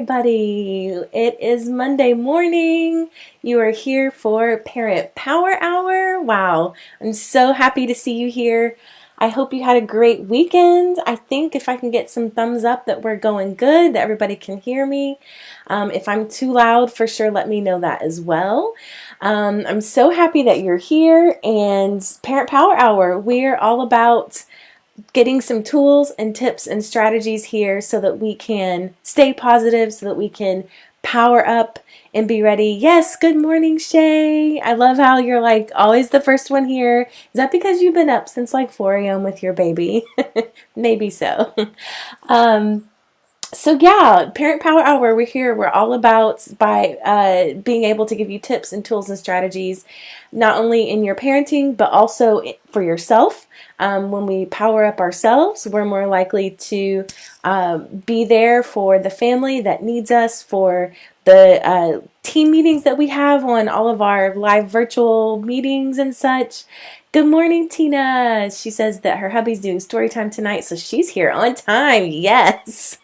everybody. It is Monday morning. You are here for Parent Power Hour. Wow, I'm so happy to see you here. I hope you had a great weekend. I think if I can get some thumbs up that we're going good, that everybody can hear me. If I'm too loud, for sure let me know that as well. I'm so happy that you're here, and Parent Power Hour, we're all about getting some tools and tips and strategies here so that we can stay positive, so that we can power up and be ready. Yes, good morning, Shay. I love how you're like always the first one here. Is that because you've been up since like 4 a.m. with your baby? Maybe so. Um, so yeah, Parent Power Hour, we're here. We're all about being able to give you tips and tools and strategies, not only in your parenting, but also for yourself. When we power up ourselves, we're more likely to be there for the family that needs us, for the team meetings that we have on all of our live virtual meetings and such. Good morning, Tina. She says that her hubby's doing story time tonight, so she's here on time. Yes.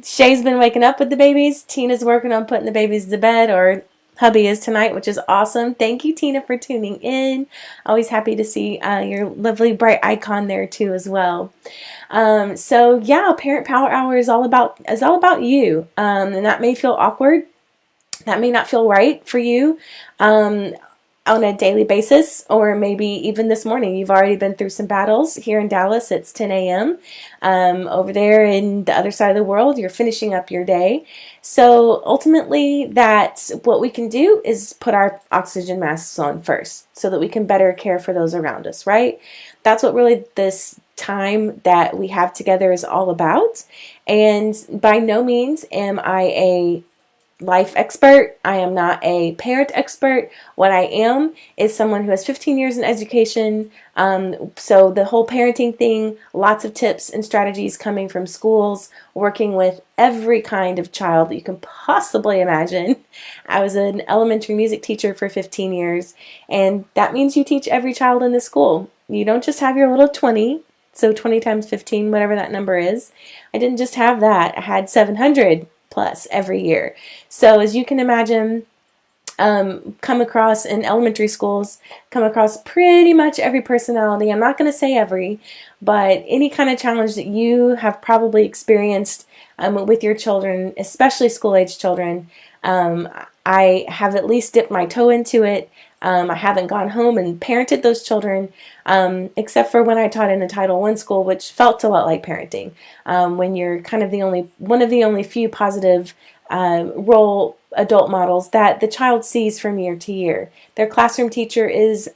Shay's been waking up with the babies. Tina's working on putting the babies to bed, or hubby is tonight, which is awesome. Thank you, Tina, for tuning in. Always happy to see your lovely bright icon there too as well. So yeah, Parent Power Hour is all about you, and that may feel awkward. That may not feel right for you. On a daily basis, or maybe even this morning. You've already been through some battles. Here in Dallas, it's 10 a.m. Over there in the other side of the world, you're finishing up your day. So ultimately, that's what we can do is put our oxygen masks on first so that we can better care for those around us, right? That's what really this time that we have together is all about. And by no means am I a life expert. I am not a parent expert. What I am is someone who has 15 years in education. So the whole parenting thing, lots of tips and strategies coming from schools, working with every kind of child that you can possibly imagine. I was an elementary music teacher for 15 years, and that means you teach every child in the school. You don't just have your little 20, so 20 times 15, whatever that number is. I didn't just have that. I had 700 plus every year. So as you can imagine, come across in elementary schools, come across pretty much every personality. I'm not going to say every, but any kind of challenge that you have probably experienced with your children, especially school-age children. I have at least dipped my toe into it. I haven't gone home and parented those children, except for when I taught in a Title I school, which felt a lot like parenting. When you're kind of one of the only few positive role adult models that the child sees from year to year. Their classroom teacher is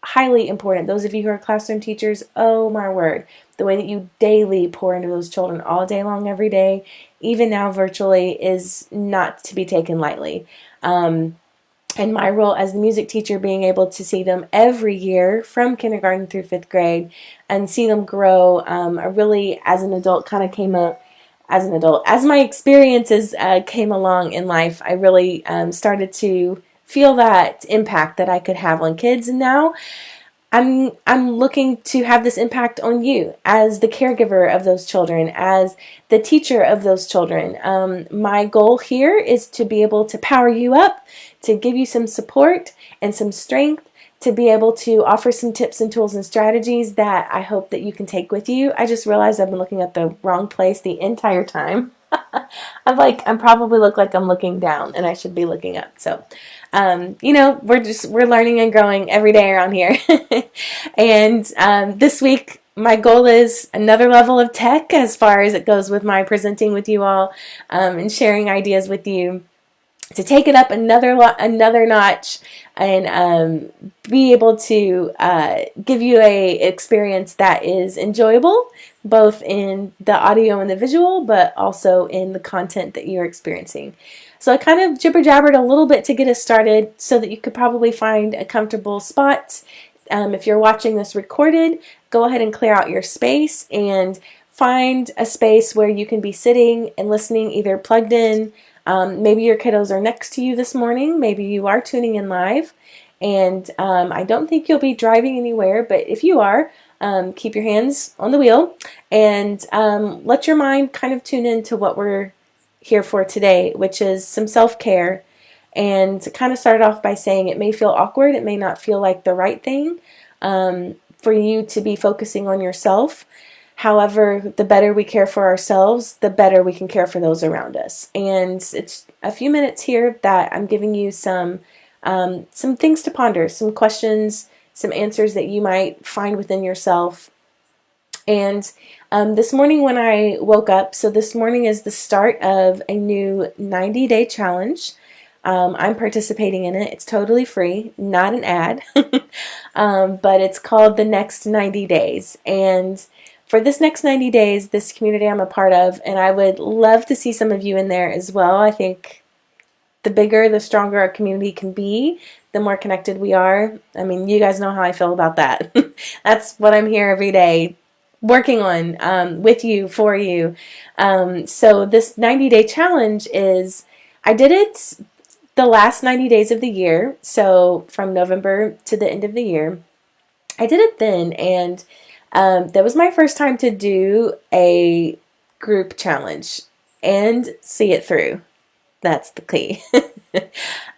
highly important. Those of you who are classroom teachers, oh my word, the way that you daily pour into those children all day long, every day, even now virtually, is not to be taken lightly. And my role as the music teacher, being able to see them every year from kindergarten through 5th grade and see them grow, really as an adult kind of came up as an adult. As my experiences came along in life, I really started to feel that impact that I could have on kids. And now I'm looking to have this impact on you as the caregiver of those children, as the teacher of those children. My goal here is to be able to power you up, to give you some support and some strength, to be able to offer some tips and tools and strategies that I hope that you can take with you. I just realized I've been looking at the wrong place the entire time. I'm probably look like I'm looking down and I should be looking up. So, we're learning and growing every day around here. And this week, my goal is another level of tech as far as it goes with my presenting with you all, and sharing ideas with you, to take it up another notch and be able to give you a experience that is enjoyable, both in the audio and the visual, but also in the content that you're experiencing. So I kind of jibber-jabbered a little bit to get us started so that you could probably find a comfortable spot. If you're watching this recorded, go ahead and clear out your space and find a space where you can be sitting and listening, either plugged in. Maybe your kiddos are next to you this morning. Maybe you are tuning in live. And I don't think you'll be driving anywhere, but if you are, keep your hands on the wheel and let your mind kind of tune into what we're here for today, which is some self-care. And to kind of start off by saying it may feel awkward, it may not feel like the right thing for you to be focusing on yourself. However, the better we care for ourselves, the better we can care for those around us. And it's a few minutes here that I'm giving you some things to ponder, some questions, some answers that you might find within yourself. And this morning when I woke up, so this morning is the start of a new 90-day challenge. I'm participating in it. It's totally free, not an ad, but it's called The Next 90 Days. And for this next 90 days, this community I'm a part of, and I would love to see some of you in there as well. I think the bigger, the stronger our community can be, the more connected we are. I mean, you guys know how I feel about that. That's what I'm here every day working on with you, for you. So this 90-day challenge is, I did it the last 90 days of the year, so from November to the end of the year. I did it then, and that was my first time to do a group challenge and see it through. That's the key.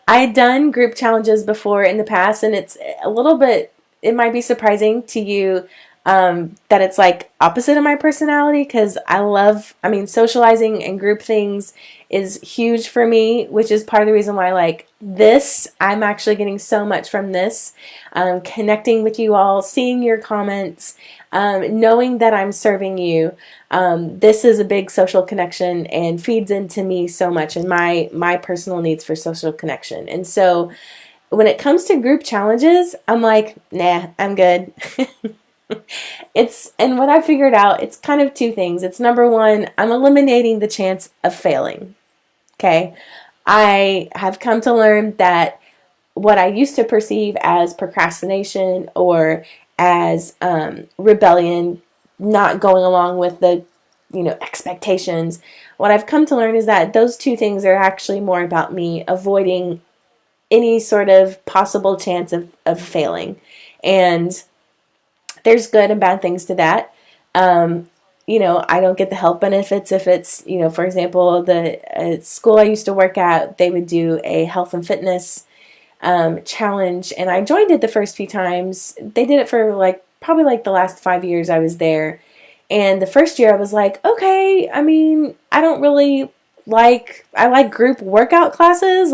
I had done group challenges before in the past, and it's a little bit, it might be surprising to you that it's like opposite of my personality, because I mean, socializing and group things is huge for me, which is part of the reason why I like this. I'm actually getting so much from this, connecting with you all, seeing your comments, knowing that I'm serving you. This is a big social connection and feeds into me so much and my personal needs for social connection. And so when it comes to group challenges, I'm like, nah, I'm good. And what I figured out, it's kind of two things. It's number one, I'm eliminating the chance of failing. Okay. I have come to learn that what I used to perceive as procrastination or as rebellion, not going along with the, expectations, what I've come to learn is that those two things are actually more about me avoiding any sort of possible chance of failing. And there's good and bad things to that. I don't get the health benefits if it's, for example, the school I used to work at, they would do a health and fitness challenge, and I joined it the first few times. They did it for probably the last 5 years I was there. And the first year I was like, okay, I mean, I don't really I like group workout classes,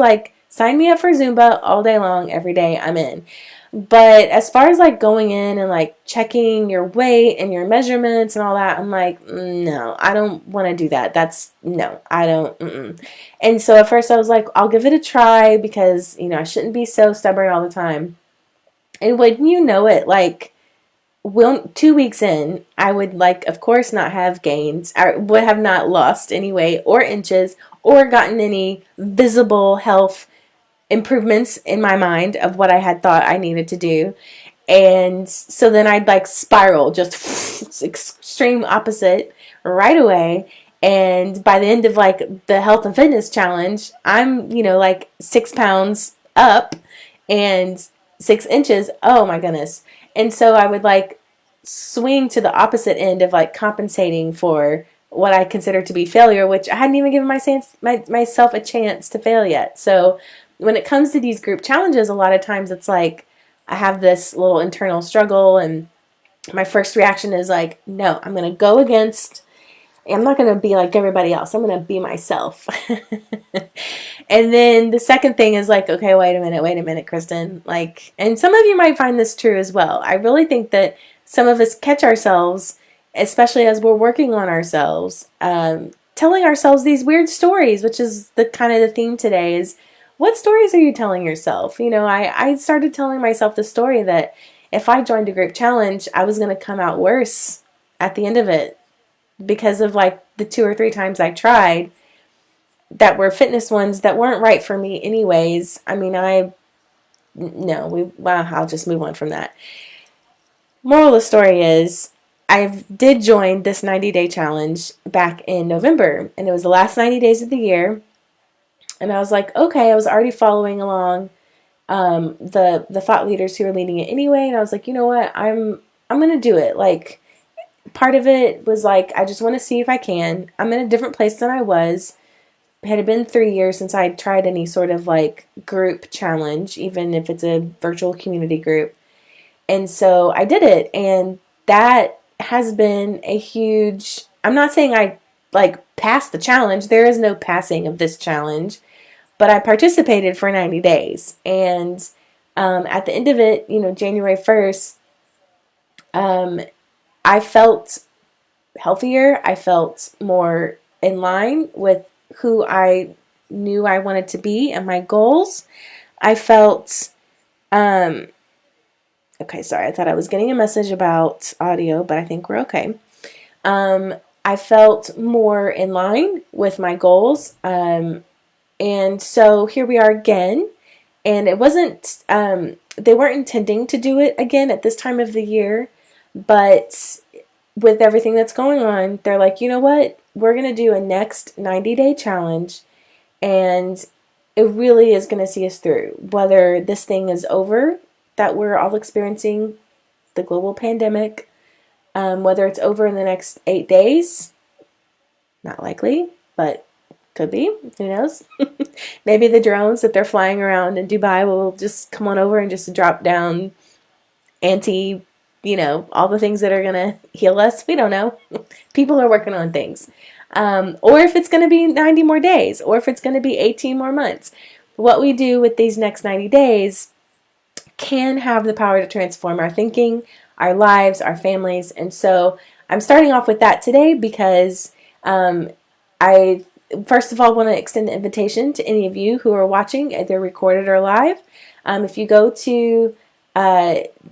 sign me up for Zumba all day long, every day, I'm in. But as far as going in and checking your weight and your measurements and all that, I'm like, no, I don't want to do that. No, I don't. And so at first I was like, I'll give it a try because, I shouldn't be so stubborn all the time. And when you know it, 2 weeks in, I would of course not have gains. I would have not lost any weight or inches or gotten any visible health improvements in my mind of what I had thought I needed to do. And so then I'd spiral, just extreme opposite right away. And by the end of the health and fitness challenge, I'm, 6 pounds up and 6 inches. Oh my goodness. And so I would swing to the opposite end of compensating for what I consider to be failure, which I hadn't even given myself a chance to fail yet. So when it comes to these group challenges, a lot of times it's I have this little internal struggle, and my first reaction is no, I'm going to go against, I'm not going to be like everybody else. I'm going to be myself. And then the second thing is okay, wait a minute, Kristen. And some of you might find this true as well. I really think that some of us catch ourselves, especially as we're working on ourselves, telling ourselves these weird stories, which is the kind of the theme today is, what stories are you telling yourself? I started telling myself the story that if I joined a group challenge, I was going to come out worse at the end of it because of the 2 or 3 times I tried that were fitness ones that weren't right for me anyways. I mean, I'll just move on from that. Moral of the story is, I did join this 90-day challenge back in November, and it was the last 90 days of the year. And I was like, okay, I was already following along the thought leaders who were leading it anyway. And I was like, you know what, I'm going to do it. Part of it was I just want to see if I can. I'm in a different place than I was. had been 3 years since I tried any sort of like group challenge, even if it's a virtual community group. And so I did it, and that has been a huge, I'm not saying I like passed the challenge. There is no passing of this challenge, but I participated for 90 days. And at the end of it, January 1st, I felt healthier. I felt more in line with who I knew I wanted to be and my goals. I felt, okay, sorry, I thought I was getting a message about audio, but I think we're okay. I felt more in line with my goals. And so here we are again. And it wasn't, they weren't intending to do it again at this time of the year, but with everything that's going on, they're like, you know what? We're going to do a next 90-day challenge, and it really is going to see us through. Whether this thing is over, that we're all experiencing the global pandemic, whether it's over in the next 8 days, not likely, but could be. Who knows? Maybe the drones that they're flying around in Dubai will just come on over and just drop down all the things that are going to heal us. We don't know. People are working on things. Or if it's going to be 90 more days, or if it's going to be 18 more months. What we do with these next 90 days can have the power to transform our thinking, our lives, our families. And so I'm starting off with that today because I, first of all, want to extend the invitation to any of you who are watching, either recorded or live. If you go to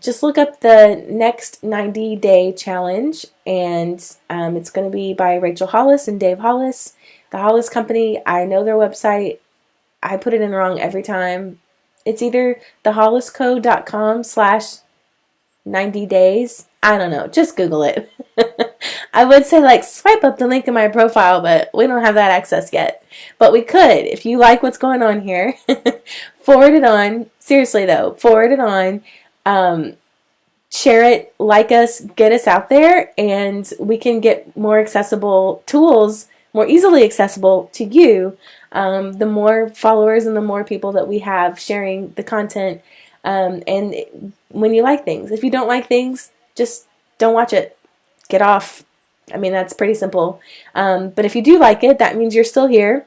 just look up the next 90-day challenge, and it's going to be by Rachel Hollis and Dave Hollis, the Hollis Company. I know their website. I put it in wrong every time. It's either thehollisco.com/90 days. I don't know. Just Google it. I would say swipe up the link in my profile, but we don't have that access yet. But we could. If you like what's going on here, forward it on. Seriously though, forward it on. Share it, like us, get us out there, and we can get more accessible tools, more easily accessible to you. The more followers and the more people that we have sharing the content. And when you like things, if you don't like things, just don't watch it. Get off. I mean, that's pretty simple. But if you do like it, that means you're still here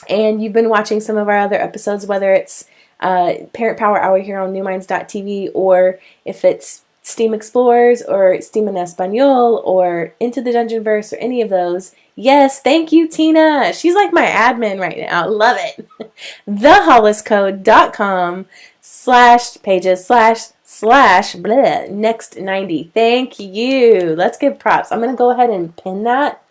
and you've been watching some of our other episodes, whether it's Parent Power Hour here on NewMinds.tv, or if it's Steam Explorers or Steam en Espanol or Into the Dungeonverse or any of those. Yes, thank you, Tina. She's like my admin right now. Love it. thehollisco.com/pages/next 90. Thank you. Let's give props. I'm going to go ahead and pin that.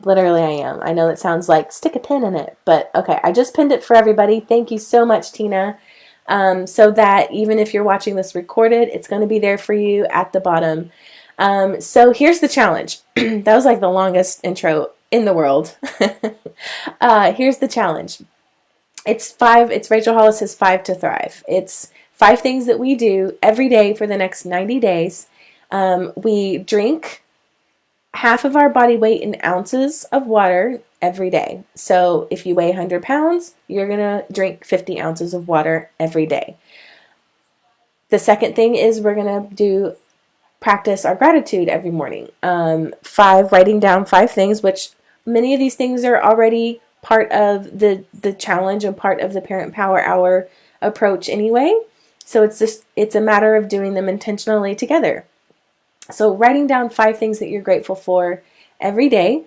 Literally, I am. I know it sounds like stick a pin in it, but okay. I just pinned it for everybody. Thank you so much, Tina. So that even if you're watching this recorded, it's going to be there for you at the bottom. So here's the challenge. That was like the longest intro in the world. Here's the challenge. It's Rachel Hollis's 5 to Thrive. It's 5 things that we do every day for the next 90 days. We drink half of our body weight in ounces of water every day. So if you weigh 100 pounds, you're going to drink 50 ounces of water every day. The second thing is we're going to practice our gratitude every morning. Writing down 5 things, which many of these things are already part of the challenge and part of the Parent Power Hour approach anyway. So it's a matter of doing them intentionally together. So writing down 5 things that you're grateful for every day.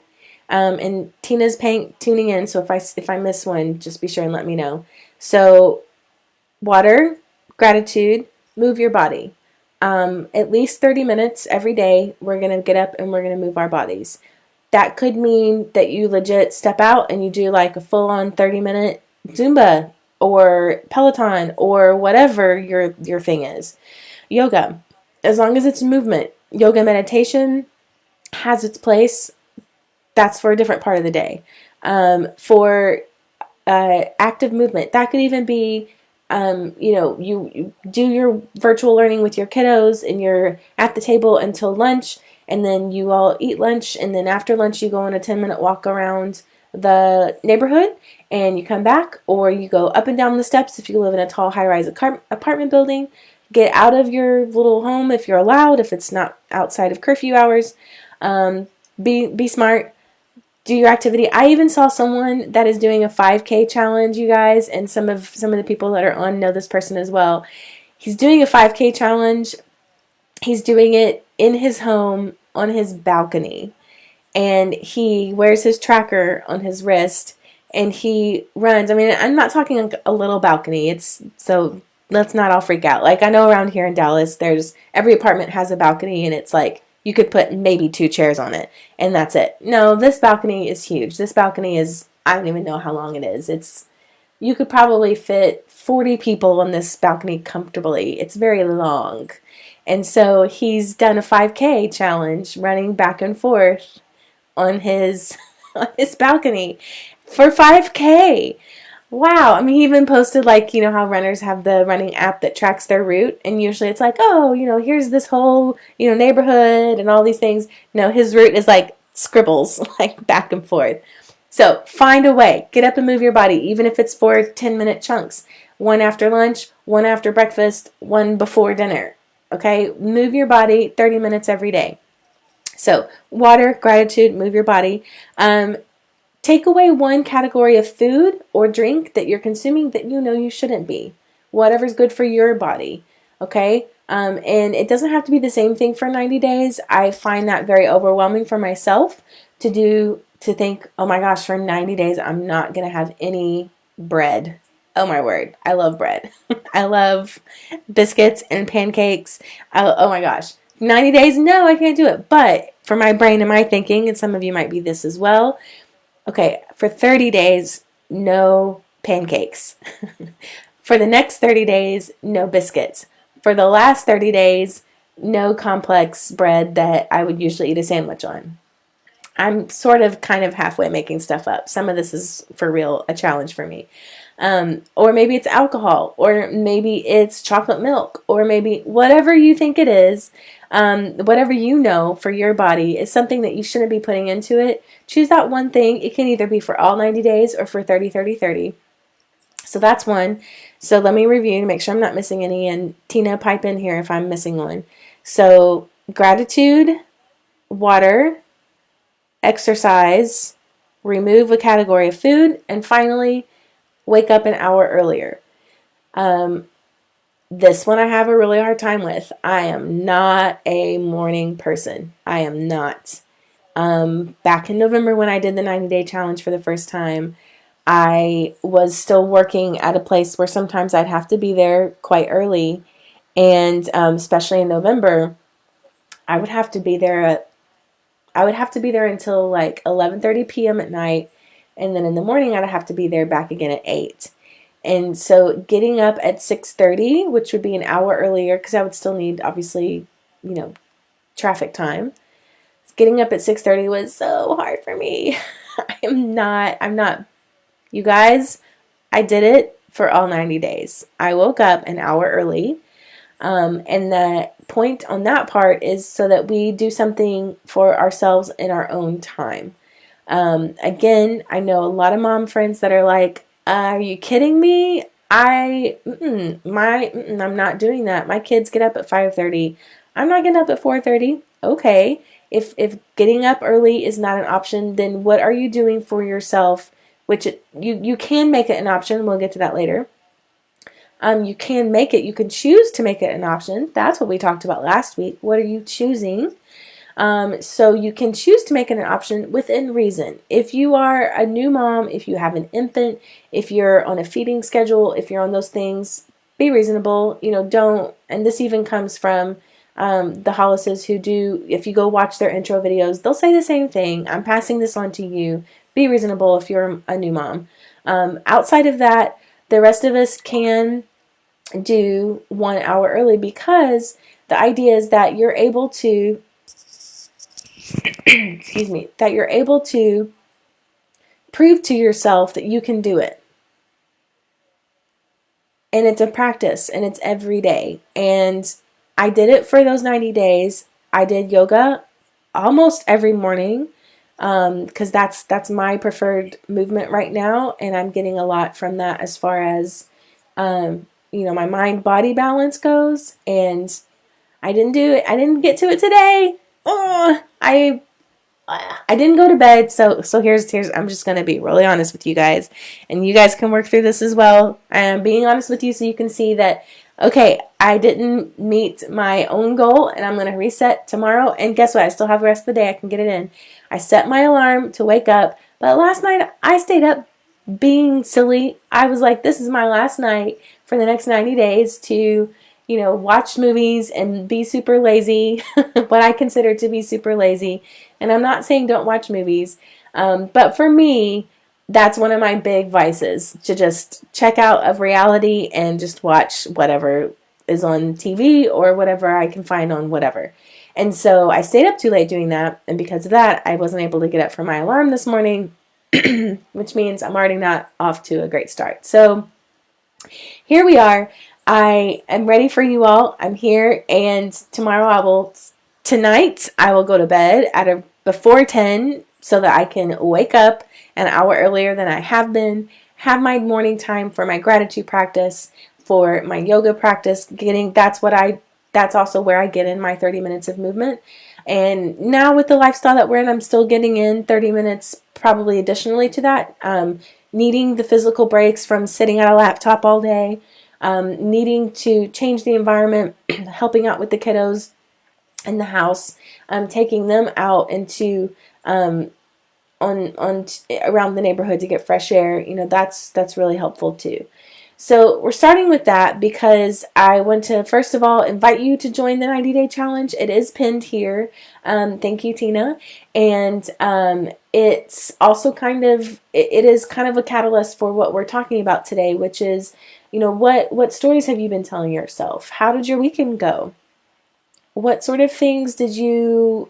And Tina's tuning in, so if I miss one, just be sure and let me know. So water, gratitude, move your body. At least 30 minutes every day, we're going to get up and we're going to move our bodies. That could mean that you legit step out and you do like a full-on 30-minute Zumba or Peloton or whatever your thing is. Yoga, as long as it's movement. Yoga meditation has its place. That's for a different part of the day. For active movement, that could even be, you do your virtual learning with your kiddos and you're at the table until lunch, and then you all eat lunch, and then after lunch you go on a 10-minute walk around the neighborhood and you come back, or you go up and down the steps if you live in a tall high-rise apartment building. Get out of your little home if you're allowed, if it's not outside of curfew hours. Be smart. Do your activity. I even saw someone that is doing a 5K challenge, you guys, and some of the people that are on know this person as well. He's doing a 5K challenge. He's doing it in his home on his balcony, and he wears his tracker on his wrist, and he runs. I mean, I'm not talking like a little balcony. It's so let's not all freak out. Like, I know around here in Dallas, there's every apartment has a balcony, and it's like you could put maybe 2 chairs on it, and that's it. No, this balcony is huge. This balcony is, I don't even know how long it is. It's, you could probably fit 40 people on this balcony comfortably. It's very long. And so he's done a 5K challenge running back and forth on his on his balcony for 5K. Wow. I mean, he even posted, like, you know how runners have the running app that tracks their route, and usually it's like, oh, you know, here's this whole, you know, neighborhood and all these things. No, his route is like scribbles, like back and forth. So find a way. Get up and move your body, even if it's for 10-minute chunks. One after lunch, one after breakfast, one before dinner. Okay? Move your body 30 minutes every day. So water, gratitude, move your body. Take away one category of food or drink that you're consuming that you know you shouldn't be. Whatever's good for your body. Okay? And it doesn't have to be the same thing for 90 days. I find that very overwhelming for myself to think, oh my gosh, for 90 days, I'm not going to have any bread. Oh my word. I love bread. I love biscuits and pancakes. Oh my gosh. 90 days? No, I can't do it. But for my brain and my thinking, and some of you might be this as well, okay, for 30 days, no pancakes. For the next 30 days, no biscuits. For the last 30 days, no complex bread that I would usually eat a sandwich on. I'm sort of kind of halfway making stuff up. Some of this is for real a challenge for me. Or maybe it's alcohol, or maybe it's chocolate milk, or maybe whatever you think it is, whatever you know for your body is something that you shouldn't be putting into it. Choose that one thing. It can either be for all 90 days or for 30, 30, 30. So that's one. So let me review to make sure I'm not missing any, and Tina, pipe in here if I'm missing one. So gratitude, water, exercise, remove a category of food, and finally, wake up an hour earlier. This one I have a really hard time with. I am not a morning person. I am not. Back in November when I did the 90-day challenge for the first time, I was still working at a place where sometimes I'd have to be there quite early, and especially in November, I would have to be there until like 11:30 p.m. at night, and then in the morning I'd have to be there back again at 8. And so getting up at 6:30, which would be an hour earlier, because I would still need, obviously, traffic time. Getting up at 6:30 was so hard for me. I'm not, you guys, I did it for all 90 days. I woke up an hour early. And the point on that part is so that we do something for ourselves in our own time. Again, I know a lot of mom friends that are like, are you kidding me? I'm not doing that. My kids get up at 5:30. I'm not getting up at 4:30. Okay. If getting up early is not an option, then what are you doing for yourself? Which you can make it an option. We'll get to that later. You can make it. You can choose to make it an option. That's what we talked about last week. What are you choosing? So you can choose to make it an option within reason. If you are a new mom, if you have an infant, if you're on a feeding schedule, if you're on those things, be reasonable. Don't. And this even comes from the Hollises who do. If you go watch their intro videos, they'll say the same thing. I'm passing this on to you. Be reasonable if you're a new mom. Outside of that, the rest of us can do 1 hour early, because the idea is that you're able to that you're able to prove to yourself that you can do it. And it's a practice, and it's every day. And I did it for those 90 days. I did yoga almost every morning. because that's my preferred movement right now, and I'm getting a lot from that as far as my mind body balance goes. And I didn't do it. I didn't get to it today. Oh, I didn't go to bed. So here's I'm just gonna be really honest with you guys, and you guys can work through this as well. I am being honest with you so you can see that, okay, I didn't meet my own goal, and I'm gonna reset tomorrow. And guess what? I still have the rest of the day. I can get it in. I set my alarm to wake up, but last night I stayed up being silly. I was like, this is my last night for the next 90 days to, watch movies and be super lazy, what I consider to be super lazy. And I'm not saying don't watch movies, but for me, that's one of my big vices, to just check out of reality and just watch whatever is on TV or whatever I can find on whatever. And so I stayed up too late doing that, and because of that, I wasn't able to get up for my alarm this morning, which means I'm already not off to a great start. So here we are. I am ready for you all. I'm here, and tonight I will go to bed before 10 so that I can wake up an hour earlier than I have been, have my morning time for my gratitude practice, for my yoga practice. That's also where I get in my 30 minutes of movement. And now with the lifestyle that we're in, I'm still getting in 30 minutes probably additionally to that. Needing the physical breaks from sitting at a laptop all day, needing to change the environment, helping out with the kiddos in the house, taking them out into on around the neighborhood to get fresh air. That's really helpful too. So we're starting with that because I want to first of all invite you to join the 90-day challenge. It is pinned here. Thank you, Tina. And it's also it is kind of a catalyst for what we're talking about today, which is, what stories have you been telling yourself? How did your weekend go? What sort of challenges did you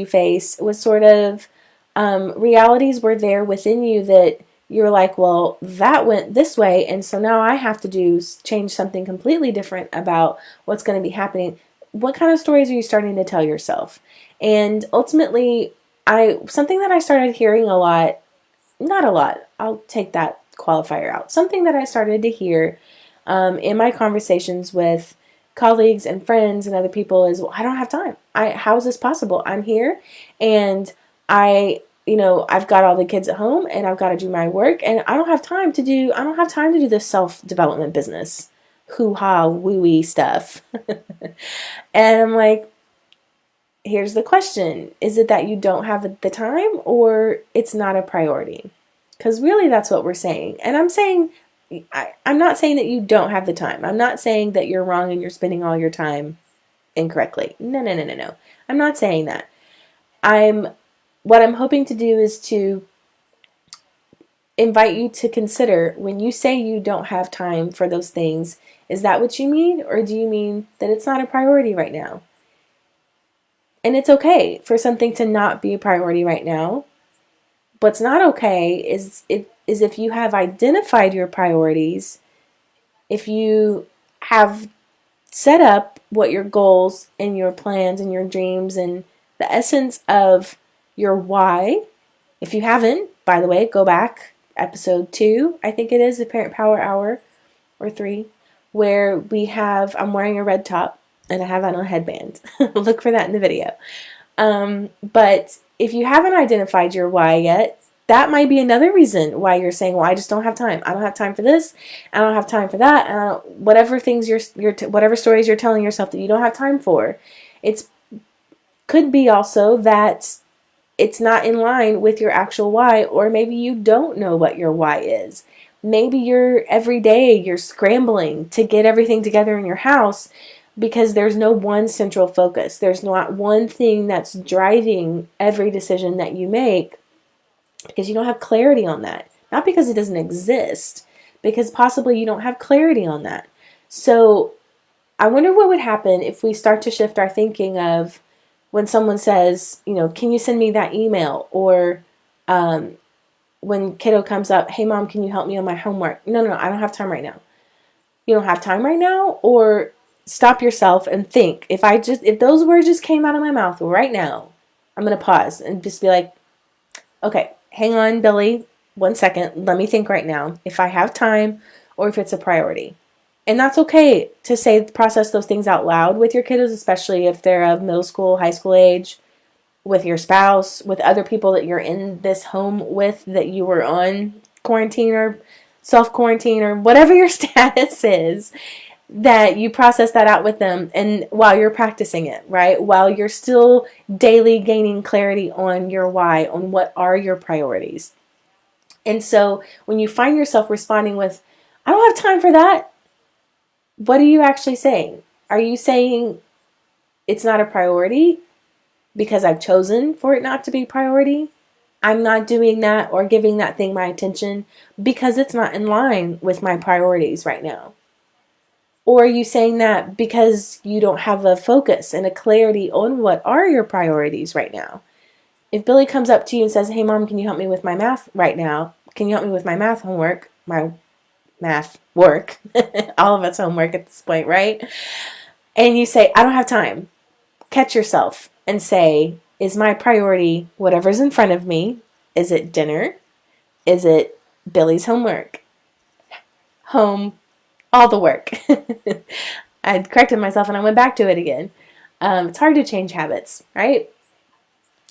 face? What sort of realities were there within you that you're like, well, that went this way, and so now I have to change something completely different about what's going to be happening. What kind of stories are you starting to tell yourself? And ultimately, something that I started hearing a lot, not a lot, I'll take that qualifier out. Something that I started to hear in my conversations with colleagues and friends and other people is, well, I don't have time. How is this possible? I'm here, and I've got all the kids at home, and I've got to do my work, and I don't have time to do this self-development business, hoo-ha, woo-wee stuff. And I'm like, here's the question. Is it that you don't have the time, or it's not a priority? Because really that's what we're saying. And I'm not saying that you don't have the time. I'm not saying that you're wrong and you're spending all your time incorrectly. No. I'm not saying that. What I'm hoping to do is to invite you to consider, when you say you don't have time for those things, is that what you mean? Or do you mean that it's not a priority right now? And it's okay for something to not be a priority right now. What's not okay is if you have identified your priorities, if you have set up what your goals and your plans and your dreams and the essence of your why. If you haven't, by the way, go back, episode 2, I think it is, the Parent Power Hour, or 3, where I'm wearing a red top and I have on a headband. Look for that in the video. But if you haven't identified your why yet, that might be another reason why you're saying, well, I just don't have time. I don't have time for this. I don't have time for that. Whatever things whatever stories you're telling yourself that you don't have time for. Could be also that it's not in line with your actual why, or maybe you don't know what your why is. Maybe every day you're scrambling to get everything together in your house because there's no one central focus. There's not one thing that's driving every decision that you make, because you don't have clarity on that. Not because it doesn't exist, because possibly you don't have clarity on that. So I wonder what would happen if we start to shift our thinking of, when someone says, can you send me that email? Or when kiddo comes up, hey mom, can you help me on my homework? No, I don't have time right now. You don't have time right now? Or stop yourself and think, if those words just came out of my mouth right now, I'm going to pause and just be like, okay, hang on, Billy, 1 second. Let me think right now if I have time or if it's a priority. And that's okay to process those things out loud with your kiddos, especially if they're of middle school, high school age, with your spouse, with other people that you're in this home with, that you were on quarantine or self-quarantine or whatever your status is, that you process that out with them, and while you're practicing it, right? While you're still daily gaining clarity on your why, on what are your priorities. And so when you find yourself responding with, I don't have time for that, what are you actually saying? Are you saying it's not a priority because I've chosen for it not to be a priority? I'm not doing that or giving that thing my attention because it's not in line with my priorities right now. Or are you saying that because you don't have a focus and a clarity on what are your priorities right now? If Billy comes up to you and says, hey, Mom, can you help me with my math right now? Can you help me with my math homework? My math work. All of it's homework at this point, right? And you say, I don't have time. Catch yourself and say, is my priority whatever's in front of me? Is it dinner? Is it Billy's homework? Home, all the work. I corrected myself and I went back to it again. It's hard to change habits, right?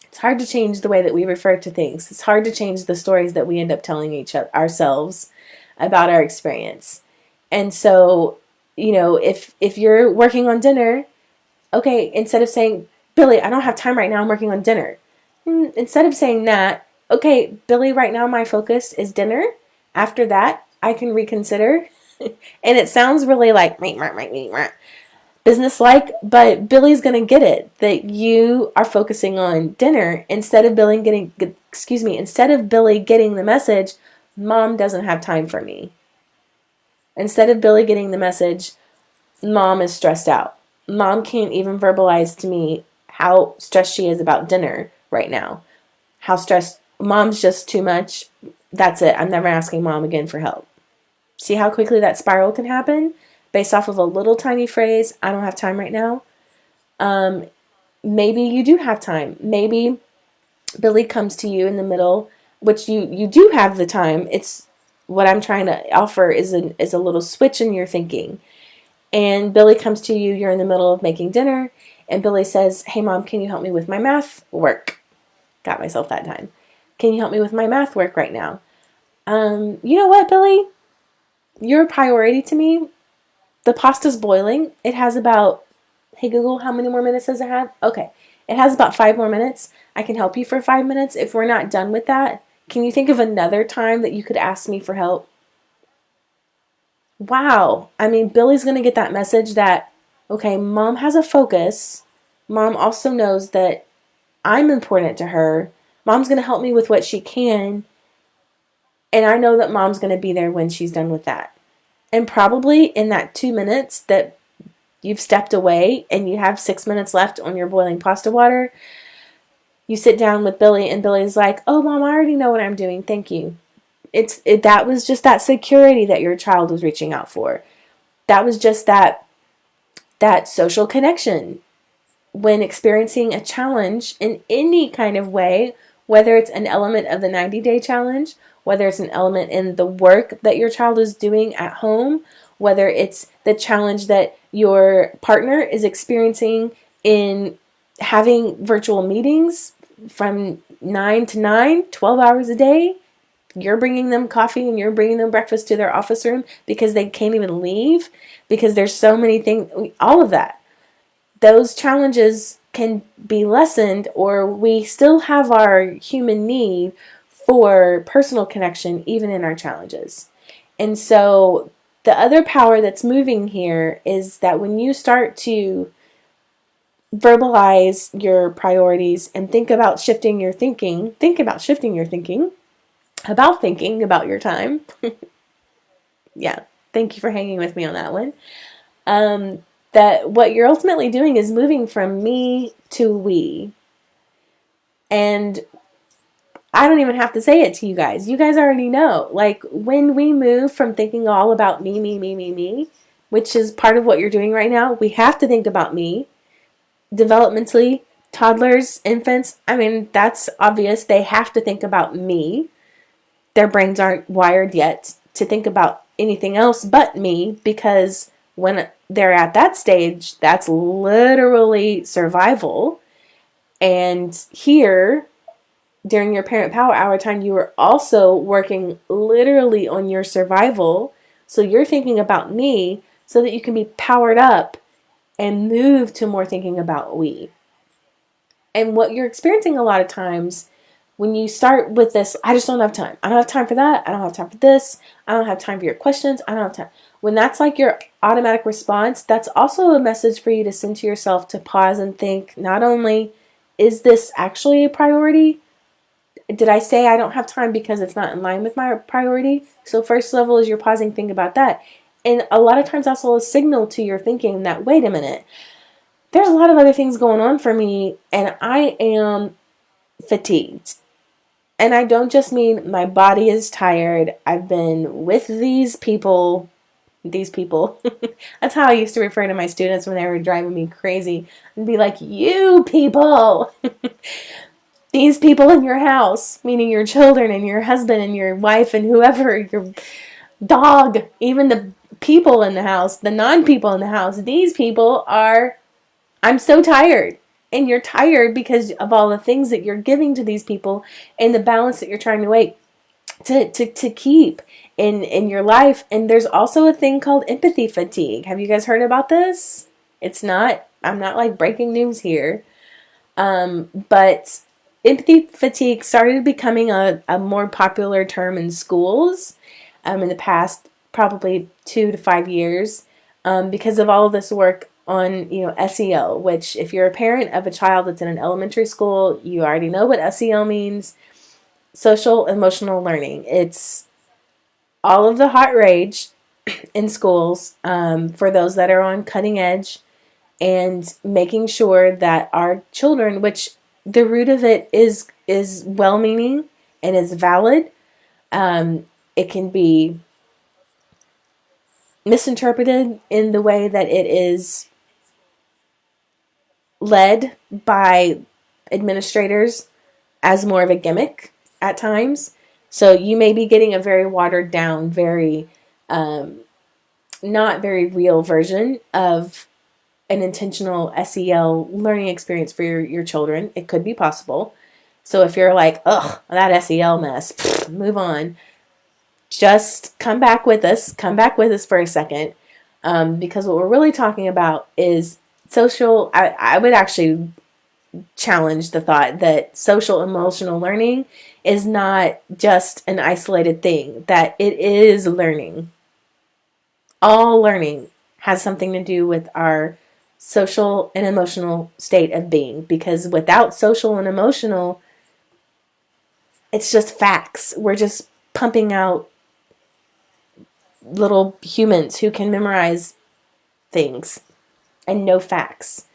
It's hard to change the way that we refer to things. It's hard to change the stories that we end up telling ourselves about our experience. And so, if you're working on dinner, okay, instead of saying, Billy, I don't have time right now, I'm working on dinner. Instead of saying that, okay, Billy, right now my focus is dinner. After that, I can reconsider. And it sounds really like business-like, but Billy's going to get it that you are focusing on dinner instead of Billy getting the message, Mom doesn't have time for me. Instead of Billy getting the message, Mom is stressed out. Mom can't even verbalize to me how stressed she is about dinner right now. How stressed, Mom's just too much. That's it. I'm never asking Mom again for help. See how quickly that spiral can happen based off of a little tiny phrase, I don't have time right now. Maybe you do have time. Maybe Billy comes to you in the middle, which you do have the time. It's what I'm trying to offer is a little switch in your thinking. And Billy comes to you, you're in the middle of making dinner, and Billy says, hey, Mom, can you help me with my math work? Got myself that time. Can you help me with my math work right now? You know what, Billy? You're a priority to me. The pasta's boiling. It has about, hey Google, how many more minutes does it have? Okay, it has about 5 more minutes. I can help you for 5 minutes. If we're not done with that, can you think of another time that you could ask me for help? Wow. I mean, Billy's going to get that message that, okay, Mom has a focus. Mom also knows that I'm important to her. Mom's going to help me with what she can. And I know that Mom's going to be there when she's done with that. And probably in that 2 minutes that you've stepped away and you have 6 minutes left on your boiling pasta water, you sit down with Billy and Billy's like, oh, Mom, I already know what I'm doing. Thank you. That was just that security that your child was reaching out for. That was just that social connection. When experiencing a challenge in any kind of way, whether it's an element of the 90-day challenge, whether it's an element in the work that your child is doing at home, whether it's the challenge that your partner is experiencing in having virtual meetings from 9 to 9, 12 hours a day, you're bringing them coffee and you're bringing them breakfast to their office room because they can't even leave because there's so many things, all of that. Those challenges can be lessened, or we still have our human need for personal connection even in our challenges. And so the other power that's moving here is that when you start to verbalize your priorities and think about shifting your thinking, about thinking about your time. Yeah, thank you for hanging with me on that one. That what you're ultimately doing is moving from me to we. And I don't even have to say it to you guys. You guys already know. Like, when we move from thinking all about me, which is part of what you're doing right now, we have to think about me developmentally, Toddlers, infants, I mean, that's obvious. They have to think about me. Their brains aren't wired yet to think about anything else but me, because when they're at that stage, that's literally survival. And here, during your parent power hour time, you are also working literally on your survival. So you're thinking about me so that you can be powered up and move to more thinking about we. And what you're experiencing a lot of times when you start with this, I just don't have time. I don't have time for that. I don't have time for this. I don't have time for your questions. I don't have time. When that's like your automatic response, that's also a message for you to send to yourself to pause and think, not only is this actually a priority, did I say I don't have time because it's not in line with my priority? So first level is you're pausing, think about that. And a lot of times that's a signal to your thinking that, wait a minute, there's a lot of other things going on for me and I am fatigued. And I don't just mean my body is tired. I've been with these people. That's how I used to refer to my students when they were driving me crazy. And be like, you people. These people in your house, meaning your children and your husband and your wife and whoever, your dog, even the people in the house, the non-people in the house. These people are, I'm so tired. And you're tired because of all the things that you're giving to these people and the balance that you're trying to keep in your life. And there's also a thing called empathy fatigue. Have you guys heard about this? I'm not like breaking news here. But empathy fatigue started becoming a more popular term in schools in the past probably 2 to 5 years because of all of this work on, SEL, which if you're a parent of a child that's in an elementary school, you already know what SEL means. Social emotional learning. It's all of the hot rage in schools for those that are on cutting edge, and making sure that our children, which the root of it is well-meaning and is valid, it can be misinterpreted in the way that it is led by administrators as more of a gimmick at times. So you may be getting a very watered down, very not very real version of an intentional SEL learning experience for your children. It could be possible. So if you're like, ugh, that SEL mess, move on. Just come back with us for a second, because what we're really talking about is social. I would actually challenge the thought that social emotional learning is not just an isolated thing, that it is learning. All learning has something to do with our social and emotional state of being, because without social and emotional, it's just facts. We're just pumping out little humans who can memorize things and know facts,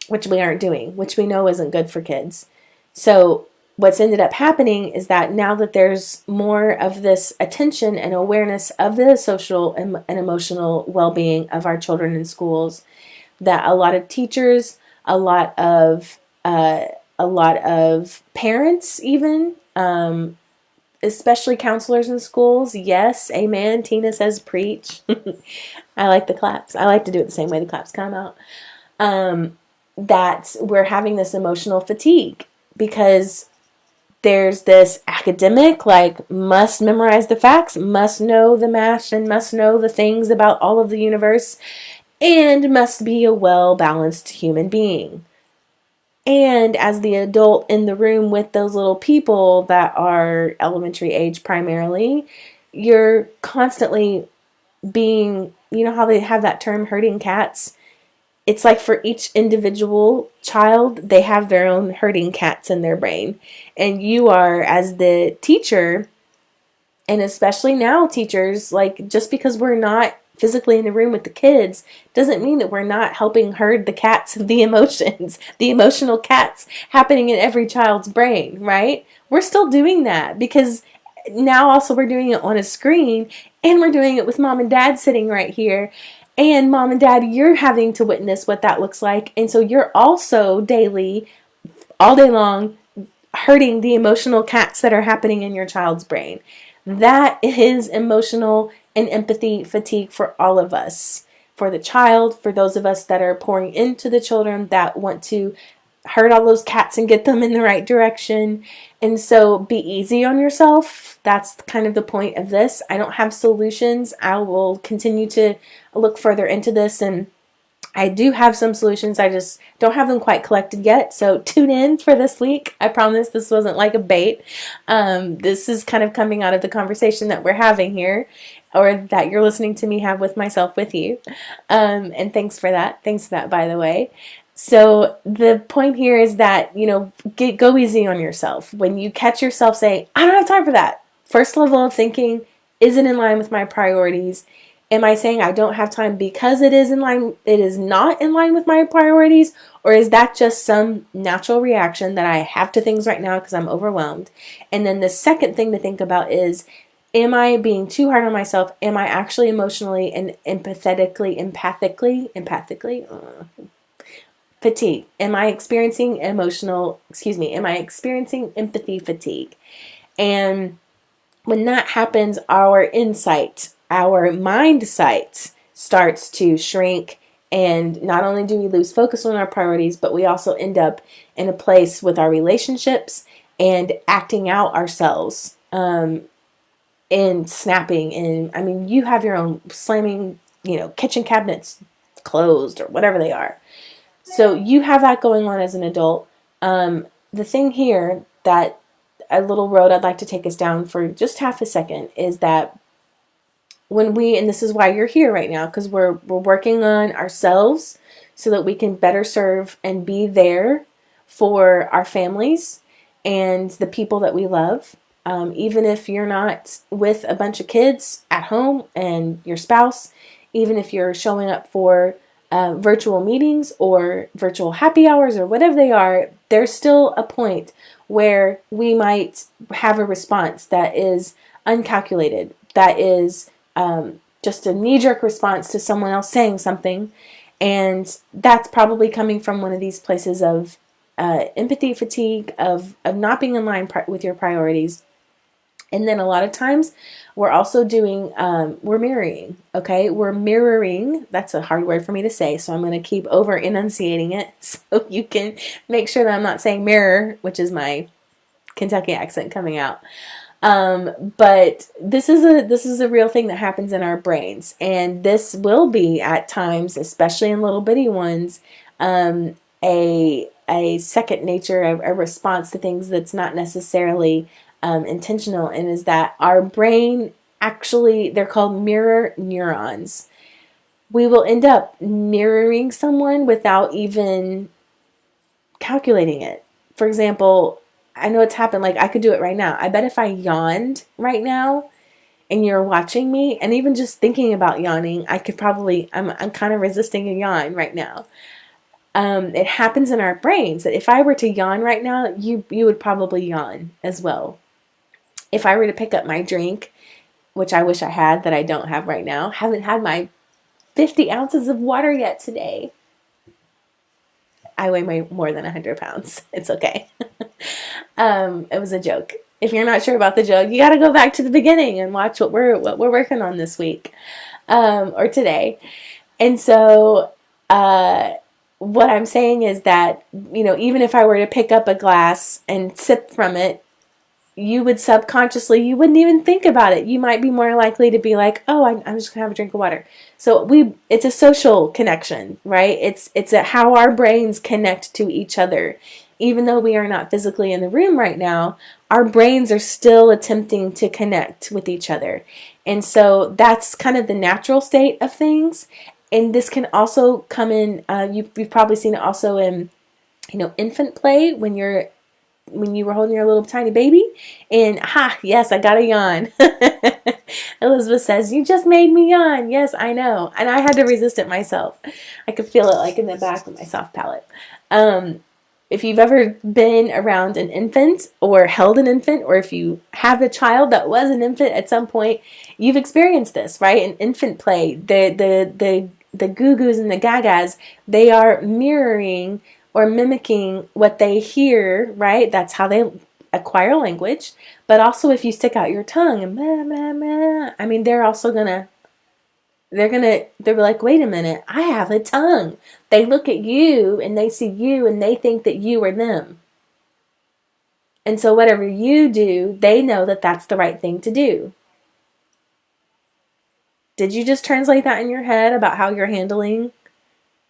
which we aren't doing, which we know isn't good for kids. So what's ended up happening is that now that there's more of this attention and awareness of the social and emotional well-being of our children in schools, that a lot of teachers, a lot of parents, even, especially counselors in schools. Yes, amen. Tina says preach. I like the claps. I like to do it the same way the claps come out. That we're having this emotional fatigue because there's this academic, like, must memorize the facts, must know the math, and must know the things about all of the universe, and must be a well-balanced human being. And as the adult in the room with those little people that are elementary age primarily, you're constantly being, you know how they have that term, herding cats? It's like for each individual child, they have their own herding cats in their brain. And you are, as the teacher, and especially now teachers, like, just because we're not physically in the room with the kids doesn't mean that we're not helping herd the cats of the emotions, the emotional cats happening in every child's brain, right? We're still doing that because now also we're doing it on a screen, and we're doing it with mom and dad sitting right here. And mom and dad, you're having to witness what that looks like. And so you're also daily, all day long, hurting the emotional cats that are happening in your child's brain. That is emotional and empathy fatigue for all of us. For the child, for those of us that are pouring into the children that want to herd all those cats and get them in the right direction. And so be easy on yourself. That's kind of the point of this. I don't have solutions. I will continue to look further into this, and I do have some solutions. I just don't have them quite collected yet. So tune in for this week. I promise this wasn't like a bait. This is kind of coming out of the conversation that we're having here, or that you're listening to me have with myself with you. And thanks for that. Thanks for that, by the way. So the point here is that, go easy on yourself. When you catch yourself saying, I don't have time for that, first level of thinking, is it in line with my priorities? Am I saying I don't have time because it is not in line with my priorities? Or is that just some natural reaction that I have to things right now because I'm overwhelmed? And then the second thing to think about is, am I being too hard on myself? Am I actually emotionally and empathically fatigue? Am I experiencing empathy fatigue? And when that happens, our mind sight starts to shrink, and not only do we lose focus on our priorities, but we also end up in a place with our relationships and acting out ourselves, and snapping. And you have your own slamming, kitchen cabinets closed or whatever they are. So you have that going on as an adult. The thing here, that a little road I'd like to take us down for just half a second, is that and this is why you're here right now, because we're working on ourselves so that we can better serve and be there for our families and the people that we love. Even if you're not with a bunch of kids at home and your spouse, even if you're showing up for virtual meetings or virtual happy hours or whatever they are, there's still a point where we might have a response that is uncalculated, that is just a knee-jerk response to someone else saying something. And that's probably coming from one of these places of empathy fatigue, of not being in line with your priorities. And then a lot of times we're also doing, we're mirroring, okay? We're mirroring. That's a hard word for me to say, so I'm going to keep over enunciating it so you can make sure that I'm not saying mirror, which is my Kentucky accent coming out. But this is a real thing that happens in our brains, and this will be at times, especially in little bitty ones, a second nature, a response to things that's not necessarily intentional, and is that our brain actually, they're called mirror neurons. We will end up mirroring someone without even calculating it. For example, I know it's happened, like I could do it right now. I bet if I yawned right now and you're watching me, and even just thinking about yawning, I could probably, I'm kind of resisting a yawn right now. It happens in our brains that if I were to yawn right now, you would probably yawn as well. If I were to pick up my drink, which I wish I had, that I don't have right now, haven't had my 50 ounces of water yet today. I weigh more than 100 pounds. It's okay. It was a joke. If you're not sure about the joke, you got to go back to the beginning and watch what we're working on this week, or today. And so, what I'm saying is that, even if I were to pick up a glass and sip from it, you would subconsciously, you wouldn't even think about it. You might be more likely to be like, oh, I'm just gonna have a drink of water. So it's a social connection, right? It's how our brains connect to each other. Even though we are not physically in the room right now, our brains are still attempting to connect with each other. And so that's kind of the natural state of things. And this can also come in, you've probably seen it also in, infant play, when you were holding your little tiny baby, and yes, I got a yawn. Elizabeth says, you just made me yawn. Yes, I know. And I had to resist it myself. I could feel it like in the back of my soft palate. If you've ever been around an infant or held an infant, or if you have a child that was an infant at some point, you've experienced this, right? In infant play, the the goo-goos and the gagas, they are mirroring or mimicking what they hear, right? That's how they acquire language. But also if you stick out your tongue and blah, blah, blah, I mean, they're also they're like, wait a minute, I have a tongue. They look at you and they see you and they think that you are them. And so whatever you do, they know that that's the right thing to do. Did you just translate that in your head about how you're handling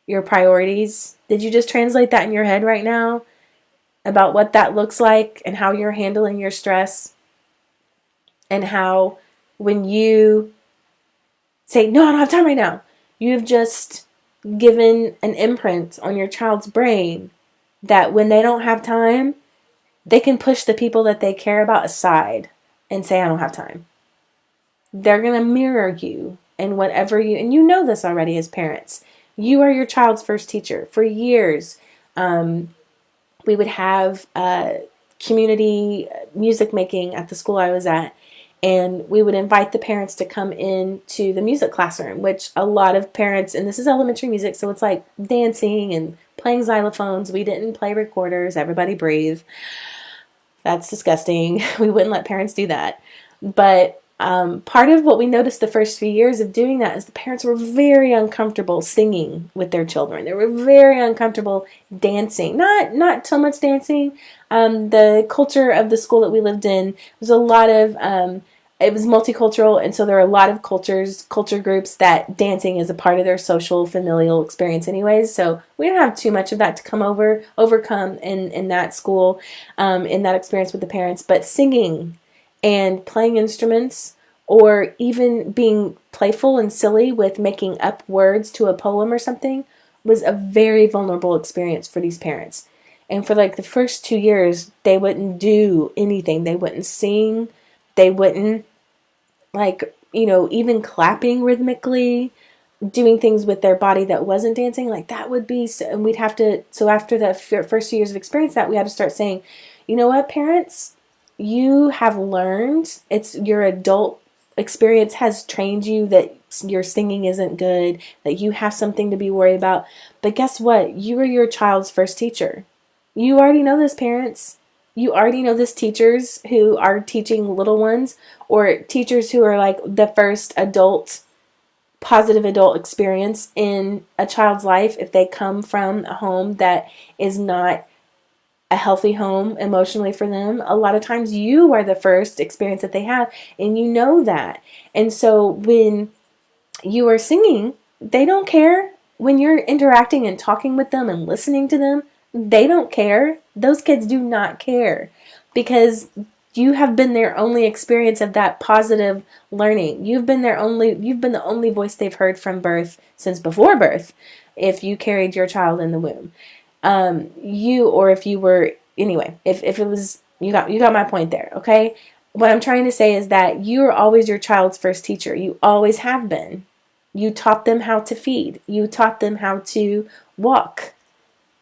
your priorities? Did you just translate that in your head right now about what that looks like and how you're handling your stress? And how when you say, no, I don't have time right now, you've just given an imprint on your child's brain that when they don't have time, they can push the people that they care about aside and say, I don't have time. They're going to mirror you and whatever and you know this already as parents. You are your child's first teacher. For years, we would have community music making at the school I was at, and we would invite the parents to come in to the music classroom, which a lot of parents, and this is elementary music, so it's like dancing and playing xylophones. We didn't play recorders. Everybody breathe. That's disgusting. We wouldn't let parents do that. But part of what we noticed the first few years of doing that is the parents were very uncomfortable singing with their children. They were very uncomfortable dancing. Not so much dancing. The culture of the school that we lived in was a lot of, it was multicultural, and so there are a lot of culture groups that dancing is a part of their social, familial experience anyways. So we don't have too much of that to overcome in that school, in that experience with the parents. But singing and playing instruments, or even being playful and silly with making up words to a poem or something, was a very vulnerable experience for these parents. And for like the first 2 years, they wouldn't do anything. They wouldn't sing. They wouldn't, like, even clapping rhythmically, doing things with their body that wasn't dancing. Like that would be, and we'd have to, so after the first 2 years of experience that, we had to start saying, you know what, parents? You have learned, it's your adult experience has trained you that your singing isn't good, that you have something to be worried about. But guess what? You are your child's first teacher. You already know this, parents. You already know this, teachers who are teaching little ones, or teachers who are like the first positive adult experience in a child's life if they come from a home that is not a healthy home emotionally for them. A lot of times you are the first experience that they have, and you know that. And so when you are singing, they don't care. When you're interacting and talking with them and listening to them, they don't care. Those kids do not care, because you have been their only experience of that positive learning. You've been the only voice they've heard from birth since before birth, if you carried your child in the womb. If it was, you got my point there, okay? What I'm trying to say is that you are always your child's first teacher. You always have been. You taught them how to feed. You taught them how to walk.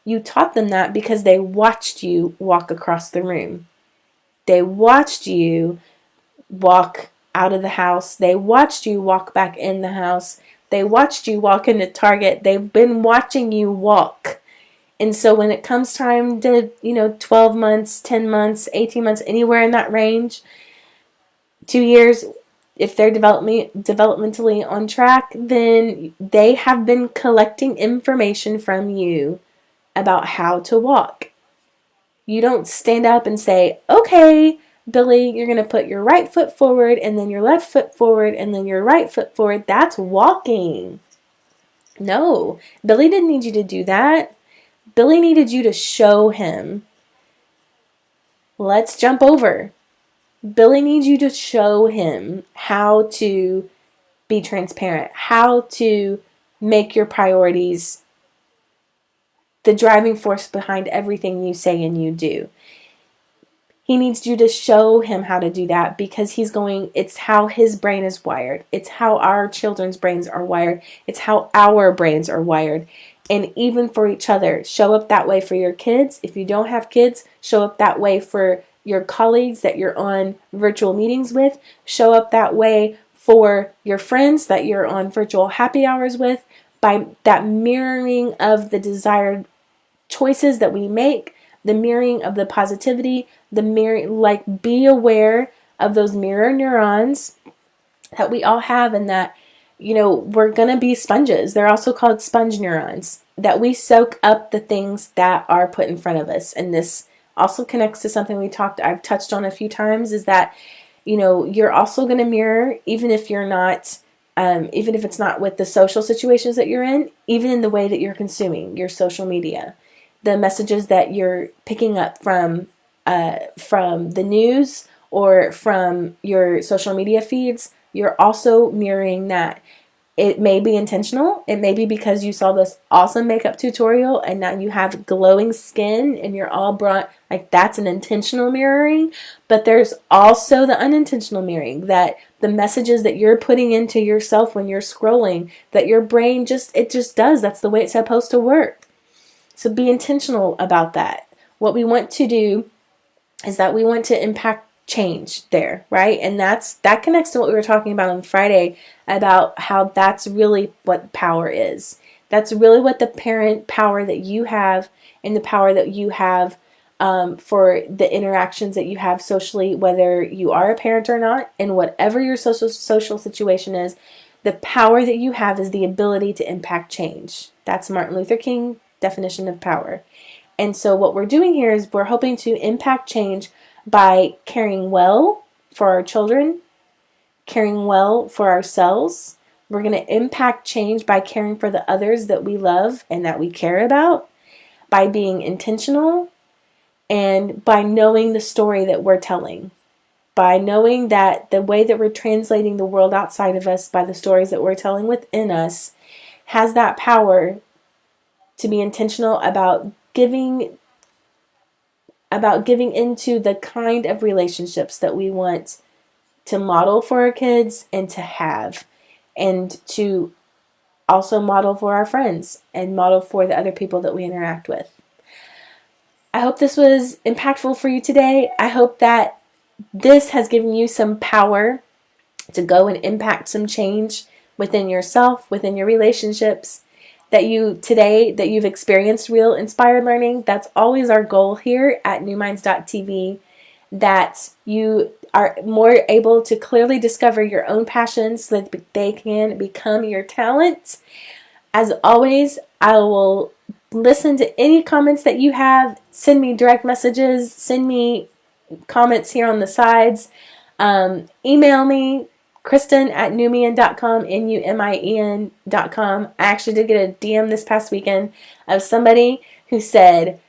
You taught them that because they watched you walk across the room. They watched you walk out of the house. They watched you walk back in the house. They watched you walk into Target. They've been watching you walk. And so when it comes time to, 12 months, 10 months, 18 months, anywhere in that range, 2 years, if they're developmentally on track, then they have been collecting information from you about how to walk. You don't stand up and say, okay, Billy, you're going to put your right foot forward and then your left foot forward and then your right foot forward. That's walking. No, Billy didn't need you to do that. Billy needed you to show him. Let's jump over. Billy needs you to show him how to be transparent, how to make your priorities the driving force behind everything you say and you do. He needs you to show him how to do that, because it's how his brain is wired. It's how our children's brains are wired. It's how our brains are wired. And even for each other, show up that way for your kids. If you don't have kids, show up that way for your colleagues that you're on virtual meetings with. Show up that way for your friends that you're on virtual happy hours with. by that mirroring of the desired choices that we make, the mirroring of the positivity, the mirror, like be aware of those mirror neurons that we all have, and that, we're going to be sponges. They're also called sponge neurons, that we soak up the things that are put in front of us. And this also connects to something I've touched on a few times, is that, you're also going to mirror, even if you're not, even if it's not with the social situations that you're in, even in the way that you're consuming your social media, the messages that you're picking up from the news or from your social media feeds, you're also mirroring that. It may be intentional. It may be because you saw this awesome makeup tutorial and now you have glowing skin and you're all brought, like that's an intentional mirroring. But there's also the unintentional mirroring, that the messages that you're putting into yourself when you're scrolling, that your brain just does. That's the way it's supposed to work. So be intentional about that. What we want to do is that we want to impact change there, right? And that connects to what we were talking about on Friday, about how that's really what power is. That's really what the parent power that you have, and the power that you have for the interactions that you have socially, whether you are a parent or not, and whatever your social situation is, the power that you have is the ability to impact change. That's Martin Luther King definition of power. And so what we're doing here is we're hoping to impact change by caring well for our children, caring well for ourselves. We're going to impact change by caring for the others that we love and that we care about, by being intentional, and by knowing the story that we're telling, by knowing that the way that we're translating the world outside of us by the stories that we're telling within us has that power to be intentional about giving into the kind of relationships that we want to model for our kids and to have, and to also model for our friends and model for the other people that we interact with. I hope this was impactful for you today. I hope that this has given you some power to go and impact some change within yourself, within your relationships, that you've experienced real inspired learning. That's always our goal here at newminds.tv, that you are more able to clearly discover your own passions so that they can become your talents. As always, I will listen to any comments that you have. Send me direct messages, send me comments here on the sides, email me, Kristen@numien.com, NUMIEN.com. I actually did get a DM this past weekend of somebody who said,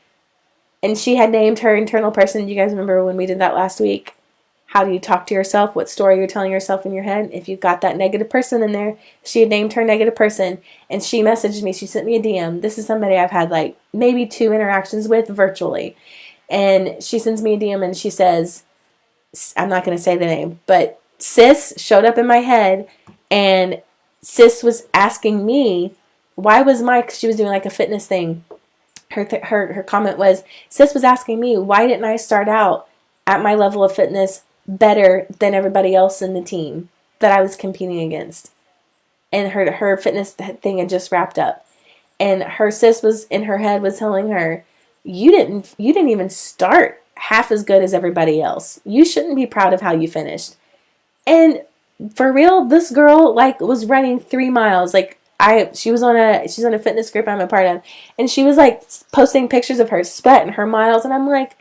and she had named her internal person. You guys remember when we did that last week? How do you talk to yourself? What story you're telling yourself in your head? If you've got that negative person in there, she had named her negative person, and she messaged me. She sent me a DM. This is somebody I've had like maybe 2 interactions with virtually. And she sends me a DM and she says, I'm not going to say the name, but Sis showed up in my head, and Sis was asking me, why was she was doing like a fitness thing. Her comment was, Sis was asking me, why didn't I start out at my level of fitness better than everybody else in the team that I was competing against? And her fitness thing had just wrapped up. And her sis was in her head was telling her, you didn't even start half as good as everybody else. You shouldn't be proud of how you finished. And for real, this girl was running 3 miles. She's on a fitness group I'm a part of, and she was posting pictures of her sweat and her miles, and I'm like,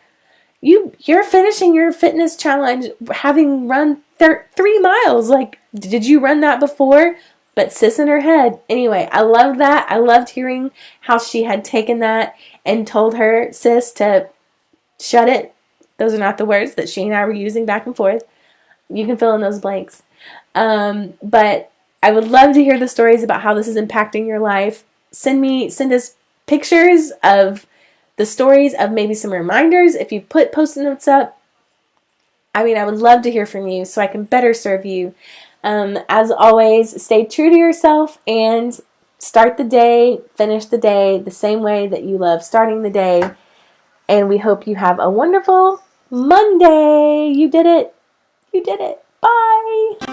you're finishing your fitness challenge having run 3 miles. Did you run that before? But sis in her head. Anyway, I loved that. I loved hearing how she had taken that and told her sis to shut it. Those are not the words that she and I were using back and forth. You can fill in those blanks. But I would love to hear the stories about how this is impacting your life. Send us pictures of the stories, of maybe some reminders if you put Post-it notes up. I would love to hear from you so I can better serve you. As always, stay true to yourself and start the day, finish the day the same way that you love starting the day. And we hope you have a wonderful Monday. You did it. You did it. Bye.